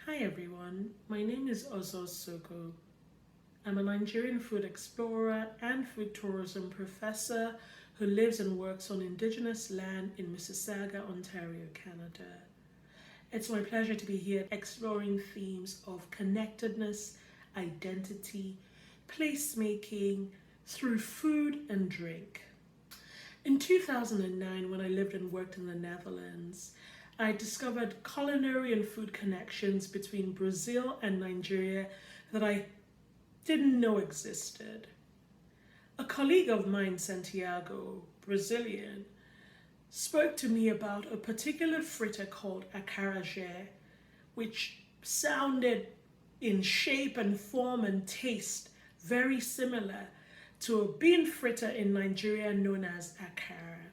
Hi everyone, my name is Ozoz Sokoh. I'm a Nigerian food explorer and food tourism professor who lives and works on Indigenous land in Mississauga, Ontario, Canada. It's my pleasure to be here exploring themes of connectedness, identity, placemaking through food and drink. In 2009, when I lived and worked in the Netherlands, I discovered culinary and food connections between Brazil and Nigeria that I didn't know existed. A colleague of mine, Santiago, Brazilian, spoke to me about a particular fritter called acarajé, which sounded in shape and form and taste very similar to a bean fritter in Nigeria known as akara.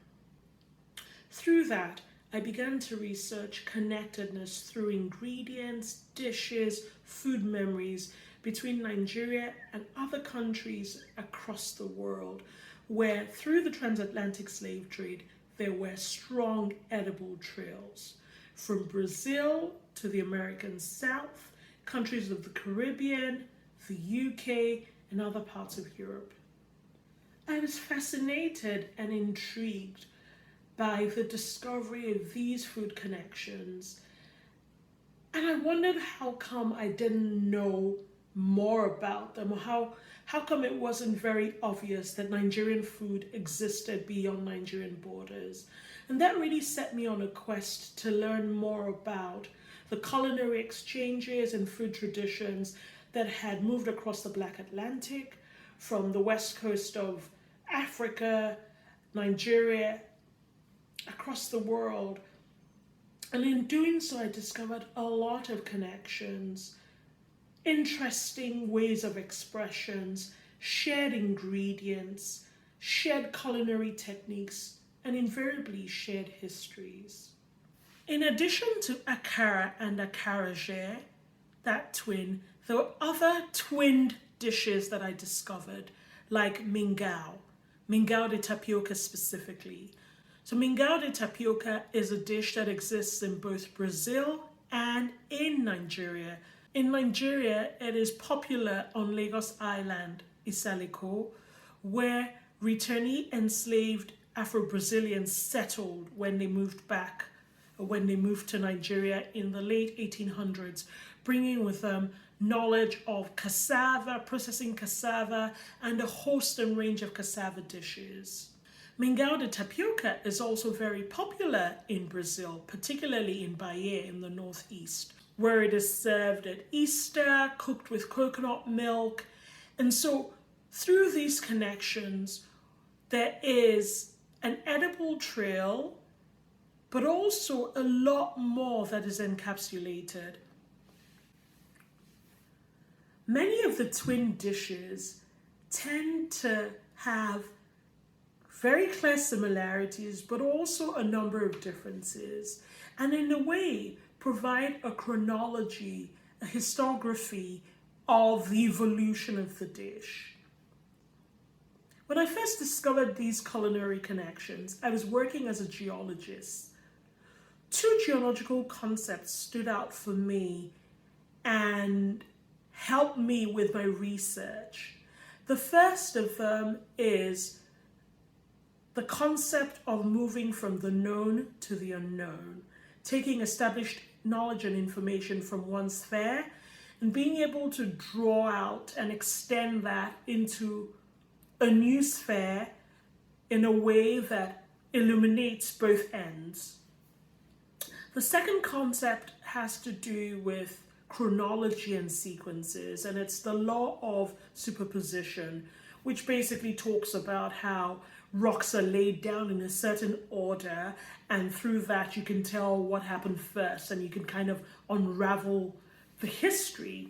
Through that, I began to research connectedness through ingredients, dishes, food memories between Nigeria and other countries across the world, where through the transatlantic slave trade, there were strong edible trails. From Brazil to the American South, countries of the Caribbean, the UK, and other parts of Europe. I was fascinated and intrigued by the discovery of these food connections. And I wondered how come I didn't know more about them, or how come it wasn't very obvious that Nigerian food existed beyond Nigerian borders. And that really set me on a quest to learn more about the culinary exchanges and food traditions that had moved across the Black Atlantic from the west coast of Africa, Nigeria, across the world. And in doing so, I discovered a lot of connections, interesting ways of expressions, shared ingredients, shared culinary techniques, and invariably shared histories. In addition to akara and acarajé, that twin, there were other twinned dishes that I discovered, like mingau de tapioca specifically. So mingau de tapioca is a dish that exists in both Brazil and in Nigeria. In Nigeria, it is popular on Lagos Island, Isaliko, where returnee enslaved Afro-Brazilians settled when they moved to Nigeria in the late 1800s, bringing with them knowledge of cassava, processing cassava, and a host and range of cassava dishes. Mingau de tapioca is also very popular in Brazil, particularly in Bahia in the northeast, where it is served at Easter, cooked with coconut milk. And so through these connections, there is an edible trail, but also a lot more that is encapsulated. Many of the twin dishes tend to have very clear similarities, but also a number of differences, and in a way provide a chronology, a historiography of the evolution of the dish. When I first discovered these culinary connections, I was working as a geologist. Two geological concepts stood out for me and helped me with my research. The first of them is the concept of moving from the known to the unknown, taking established knowledge and information from one sphere and being able to draw out and extend that into a new sphere in a way that illuminates both ends. The second concept has to do with chronology and sequences, and it's the law of superposition, which basically talks about how rocks are laid down in a certain order, and through that you can tell what happened first, and you can kind of unravel the history.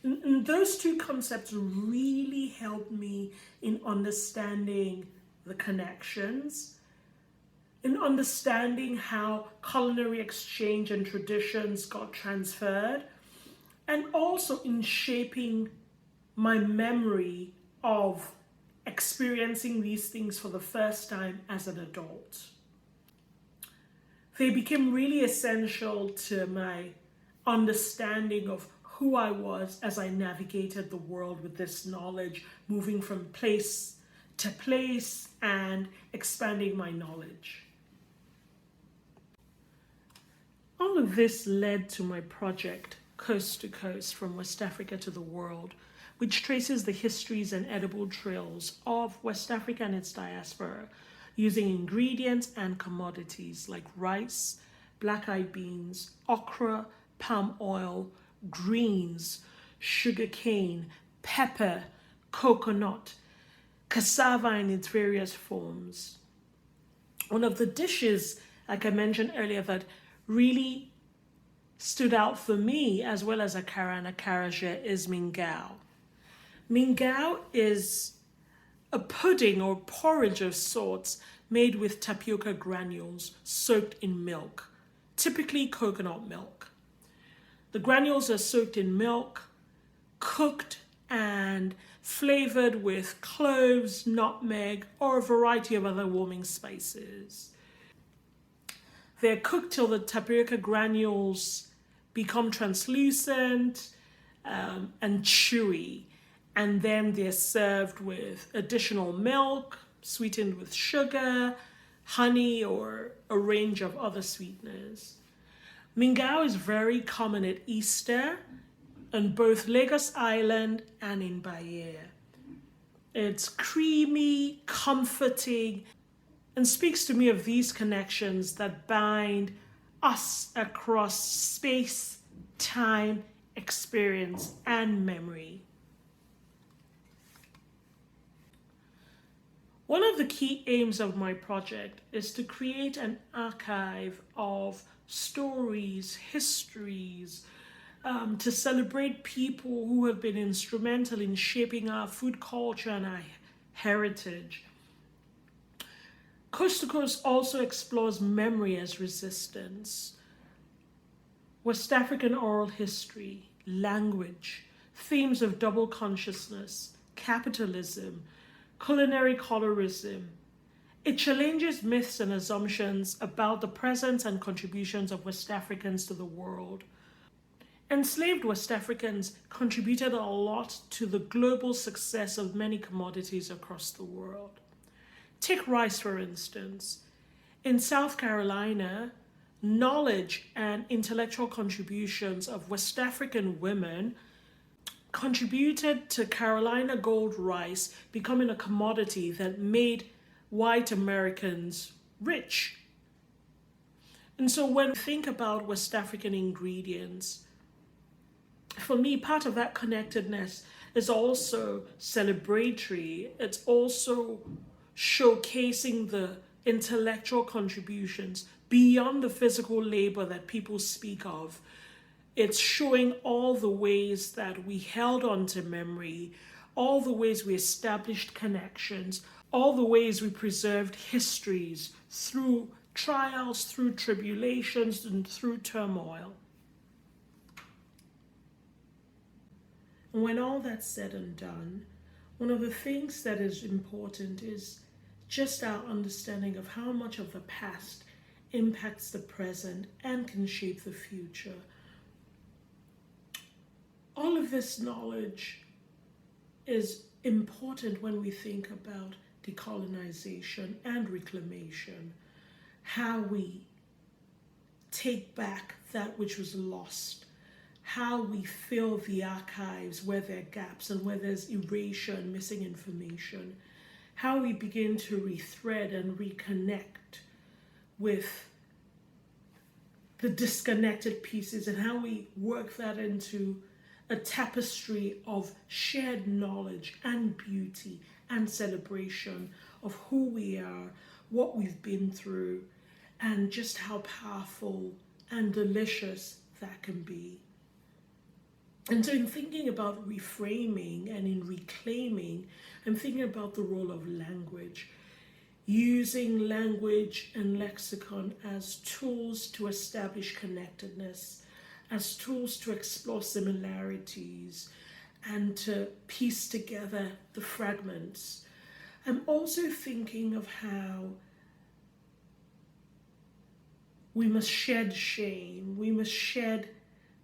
And those two concepts really helped me in understanding the connections, in understanding how culinary exchange and traditions got transferred, and also in shaping my memory of experiencing these things for the first time as an adult. They became really essential to my understanding of who I was as I navigated the world with this knowledge, moving from place to place and expanding my knowledge. All of this led to my project, Coast to Coast, from West Africa to the World, which traces the histories and edible trails of West Africa and its diaspora, using ingredients and commodities like rice, black-eyed beans, okra, palm oil, greens, sugarcane, pepper, coconut, cassava in its various forms. One of the dishes, like I mentioned earlier, that really stood out for me, as well as akara and akaraja, is mingao. Mingao is a pudding or porridge of sorts made with tapioca granules soaked in milk, typically coconut milk. The granules are soaked in milk, cooked and flavored with cloves, nutmeg, or a variety of other warming spices. They're cooked till the tapioca granules become translucent and chewy, and then they're served with additional milk, sweetened with sugar, honey, or a range of other sweeteners. Mingao is very common at Easter on both Lagos Island and in Bahia. It's creamy, comforting, and speaks to me of these connections that bind us across space, time, experience, and memory. One of the key aims of my project is to create an archive of stories, histories, to celebrate people who have been instrumental in shaping our food culture and our heritage. Coast to Coast also explores memory as resistance, West African oral history, language, themes of double consciousness, capitalism, culinary colorism. It challenges myths and assumptions about the presence and contributions of West Africans to the world. Enslaved West Africans contributed a lot to the global success of many commodities across the world. Take rice, for instance. In South Carolina, knowledge and intellectual contributions of West African women contributed to Carolina gold rice becoming a commodity that made white Americans rich. And so when we think about West African ingredients, for me, part of that connectedness is also celebratory. It's also showcasing the intellectual contributions beyond the physical labor that people speak of. It's showing all the ways that we held on to memory, all the ways we established connections, all the ways we preserved histories through trials, through tribulations, and through turmoil. And when all that's said and done, one of the things that is important is just our understanding of how much of the past impacts the present and can shape the future. All of this knowledge is important when we think about decolonization and reclamation, how we take back that which was lost, how we fill the archives where there are gaps and where there's erasure and missing information, how we begin to rethread and reconnect with the disconnected pieces, and how we work that into a tapestry of shared knowledge and beauty and celebration of who we are, what we've been through, and just how powerful and delicious that can be. And so in thinking about reframing and in reclaiming, I'm thinking about the role of language, using language and lexicon as tools to establish connectedness, as tools to explore similarities and to piece together the fragments. I'm also thinking of how we must shed shame, we must shed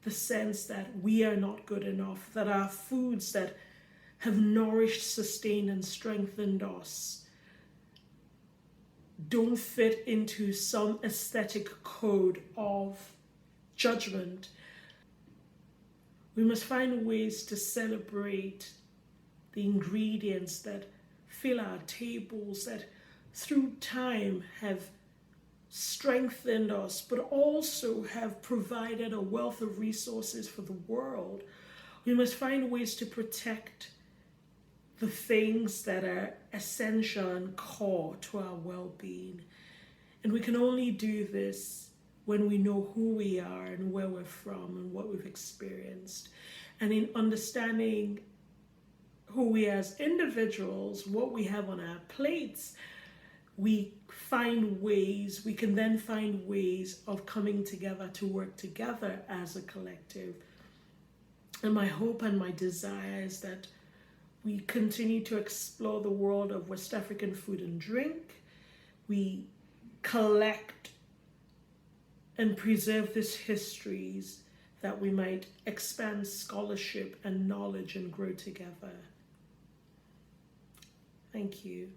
the sense that we are not good enough, that our foods that have nourished, sustained, and strengthened us don't fit into some aesthetic code of judgment. We must find ways to celebrate the ingredients that fill our tables, that through time have strengthened us, but also have provided a wealth of resources for the world. We must find ways to protect the things that are essential and core to our well-being. And we can only do this when we know who we are and where we're from and what we've experienced. And in understanding who we are as individuals, what we have on our plates, we can then find ways of coming together to work together as a collective. And my hope and my desire is that we continue to explore the world of West African food and drink. We collect and preserve these histories that we might expand scholarship and knowledge and grow together. Thank you.